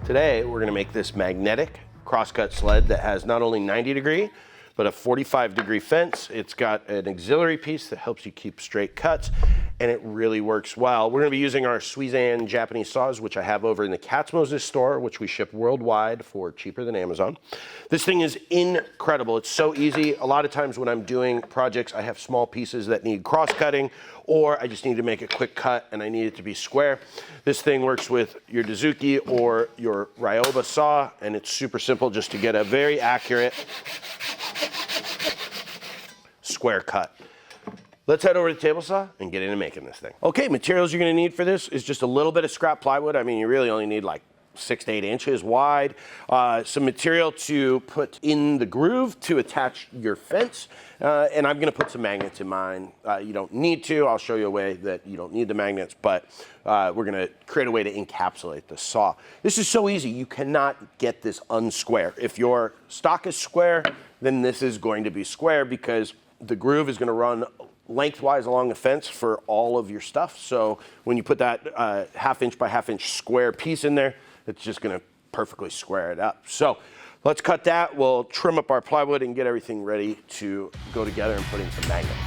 Today, we're gonna make this magnetic crosscut sled that has not only 90-degree, but a 45-degree fence. It's got an auxiliary piece that helps you keep straight cuts, and it really works well. We're gonna be using our Suizan Japanese saws, which I have over in the Katz-Moses store, which we ship worldwide for cheaper than Amazon. This thing is incredible. It's so easy. A lot of times when I'm doing projects, I have small pieces that need cross-cutting, or I just need to make a quick cut and I need it to be square. This thing works with your Dazuki or your Ryoba saw, and it's super simple just to get a very accurate square cut. Let's head over to the table saw and get into making this thing. Okay, materials you're gonna need for this is just a little bit of scrap plywood. I mean, you really only need like 6 to 8 inches wide. Some material to put in the groove to attach your fence. And I'm gonna put some magnets in mine. You don't need to. I'll show you a way that you don't need the magnets, but we're gonna create a way to encapsulate the saw. This is so easy. You cannot get this unsquare. If your stock is square, then this is going to be square because the groove is gonna run lengthwise along the fence for all of your stuff. So when you put that half-inch by half-inch square piece in there, it's just gonna perfectly square it up. So let's cut that. We'll trim up our plywood and get everything ready to go together and put in some magnets.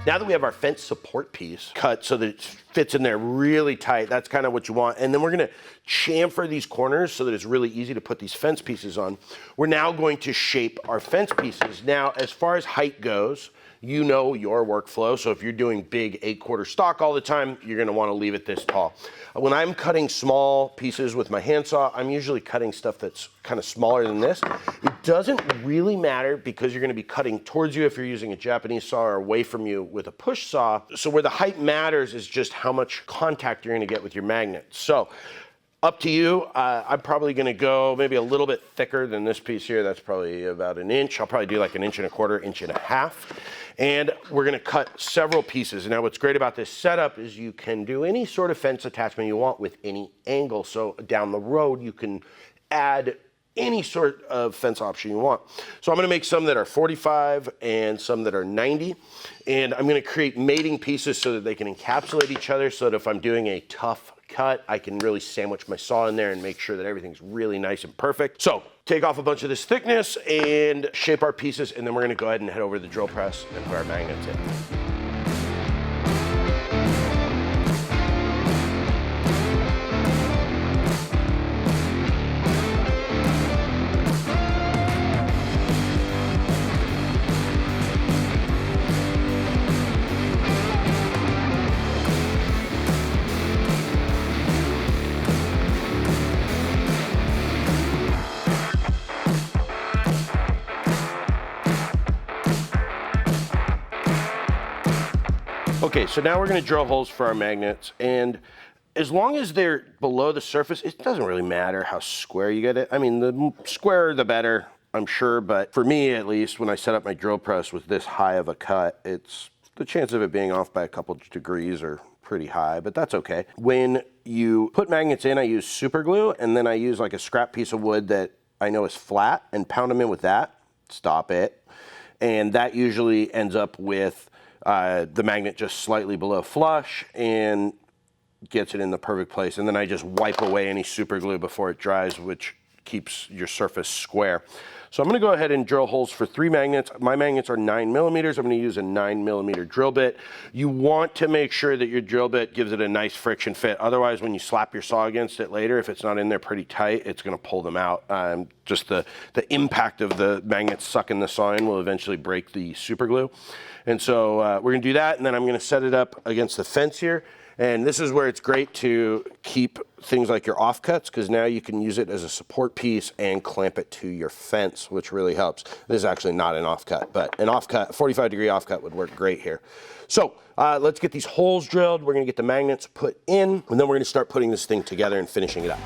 Now that we have our fence support piece cut so that it fits in there really tight, that's kind of what you want. And then we're gonna chamfer these corners so that it's really easy to put these fence pieces on. We're now going to shape our fence pieces. Now, as far as height goes, you know your workflow. So if you're doing big 8/4 stock all the time, you're gonna wanna leave it this tall. When I'm cutting small pieces with my handsaw, I'm usually cutting stuff that's kind of smaller than this. It doesn't really matter because you're gonna be cutting towards you if you're using a Japanese saw or away from you with a push saw. So where the height matters is just how much contact you're gonna get with your magnet. So up to you. I'm probably gonna go maybe a little bit thicker than this piece here. That's probably about 1 inch. I'll probably do like 1.25 inches, 1.5 inches. And we're gonna cut several pieces. Now what's great about this setup is you can do any sort of fence attachment you want with any angle. So down the road, you can add any sort of fence option you want. So I'm gonna make some that are 45 and some that are 90. And I'm gonna create mating pieces so that they can encapsulate each other so that if I'm doing a tough cut, I can really sandwich my saw in there and make sure that everything's really nice and perfect. So take off a bunch of this thickness and shape our pieces, and then we're gonna go ahead and head over to the drill press and put our magnets in. Okay, so now we're gonna drill holes for our magnets, and as long as they're below the surface, it doesn't really matter how square you get it. I mean, the squarer the better, I'm sure, but for me at least, when I set up my drill press with this high of a cut, it's the chance of it being off by a couple degrees are pretty high, but that's okay. When you put magnets in, I use super glue, and then I use like a scrap piece of wood that I know is flat and pound them in with that, stop it. And that usually ends up with the magnet just slightly below flush and gets it in the perfect place. And then I just wipe away any super glue before it dries, which keeps your surface square. So I'm gonna go ahead and drill holes for 3 magnets. My magnets are 9mm. I'm gonna use a 9mm drill bit. You want to make sure that your drill bit gives it a nice friction fit. Otherwise, when you slap your saw against it later, if it's not in there pretty tight, it's gonna pull them out. Just the impact of the magnets sucking the saw in will eventually break the super glue. And so we're gonna do that, and then I'm gonna set it up against the fence here. And this is where it's great to keep things like your offcuts, because now you can use it as a support piece and clamp it to your fence, which really helps. This is actually not an offcut, but an offcut, 45-degree offcut would work great here. So let's get these holes drilled. We're gonna get the magnets put in, and then we're gonna start putting this thing together and finishing it up.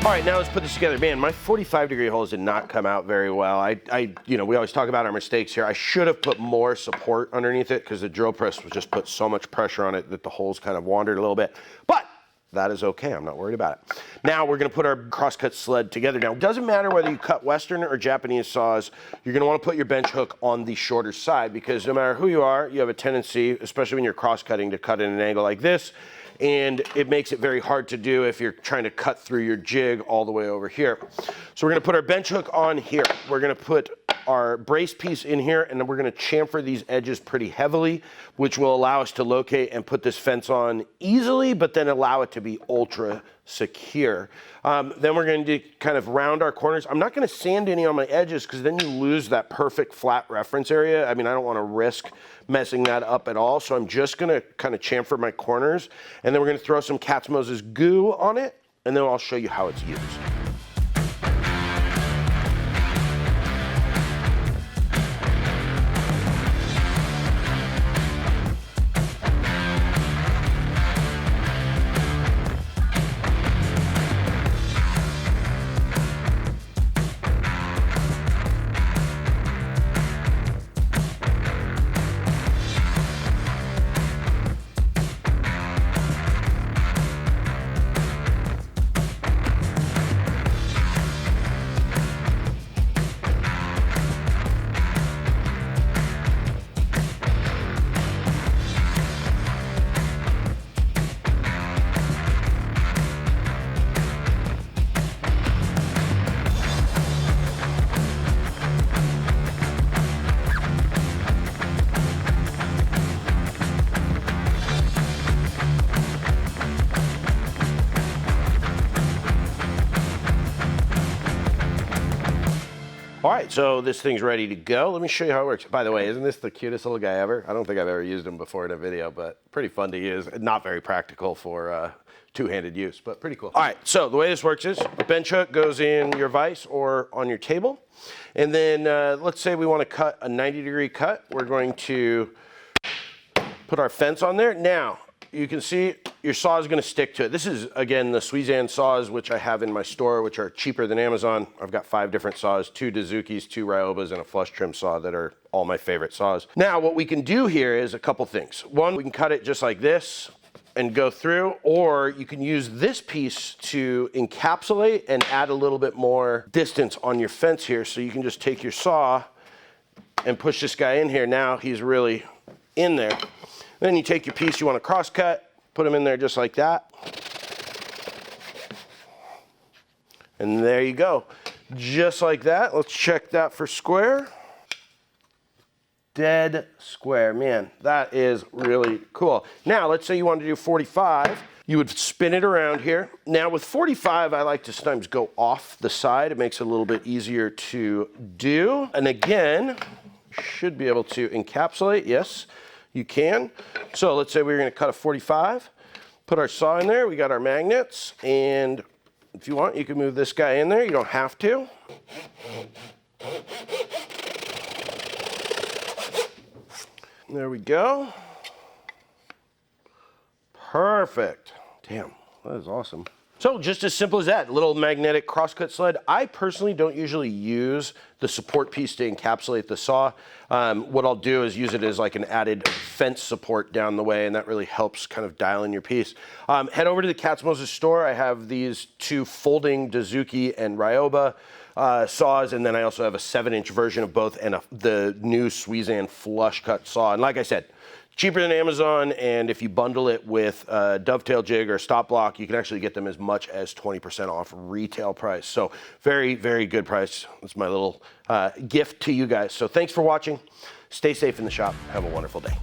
All right, now let's put this together. Man, my 45-degree holes did not come out very well. You know, we always talk about our mistakes here. I should have put more support underneath it because the drill press was just put so much pressure on it that the holes kind of wandered a little bit. But that is okay, I'm not worried about it. Now we're gonna put our crosscut sled together. Now, it doesn't matter whether you cut Western or Japanese saws, you're gonna wanna put your bench hook on the shorter side, because no matter who you are, you have a tendency, especially when you're cross-cutting, to cut at an angle like this. And it makes it very hard to do if you're trying to cut through your jig all the way over here. So we're gonna put our bench hook on here. We're gonna put our brace piece in here, and then we're gonna chamfer these edges pretty heavily, which will allow us to locate and put this fence on easily, but then allow it to be ultra secure. Then we're going to kind of round our corners. I'm not going to sand any on my edges, because then you lose that perfect flat reference area. I mean, I don't want to risk messing that up at all. So I'm just going to kind of chamfer my corners, and then we're going to throw some Katz-Moses goo on it, and then I'll show you how it's used. All right, so this thing's ready to go. Let me show you how it works. By the way, isn't this the cutest little guy ever? I don't think I've ever used him before in a video, but pretty fun to use. Not very practical for two-handed use, but pretty cool. All right, so the way this works is a bench hook goes in your vise or on your table. And then let's say we want to cut a 90-degree cut. We're going to put our fence on there. Now, you can see your saw is going to stick to it. This is, again, the Suizan saws, which I have in my store, which are cheaper than Amazon. I've got 5 different saws, 2 Dazukis, 2 Ryobas, and a flush trim saw that are all my favorite saws. Now, what we can do here is a couple things. One, we can cut it just like this and go through, or you can use this piece to encapsulate and add a little bit more distance on your fence here. So you can just take your saw and push this guy in here. Now he's really in there. Then you take your piece you want to cross cut, put him in there just like that. And there you go. Just like that. Let's check that for square. Dead square. Man, that is really cool. Now, let's say you want to do 45. You would spin it around here. Now, with 45, I like to sometimes go off the side. It makes it a little bit easier to do. And again, should be able to encapsulate. Yes, you can. So let's say we're going to cut a 45. Put our saw in there. We got our magnets. And if you want, you can move this guy in there. You don't have to. There we go. Perfect. Damn, that is awesome. So just as simple as that, little magnetic crosscut sled. I personally don't usually use the support piece to encapsulate the saw. What I'll do is use it as like an added fence support down the way, and that really helps kind of dial in your piece. Head over to the Katz-Moses store. I have these 2 folding Dazuki and Ryoba saws, and then I also have a 7-inch version of both and the new Suizan flush cut saw. And like I said, cheaper than Amazon, and if you bundle it with a dovetail jig or stop block, you can actually get them as much as 20% off retail price. So very, very good price. That's my little gift to you guys. So thanks for watching. Stay safe in the shop. Have a wonderful day.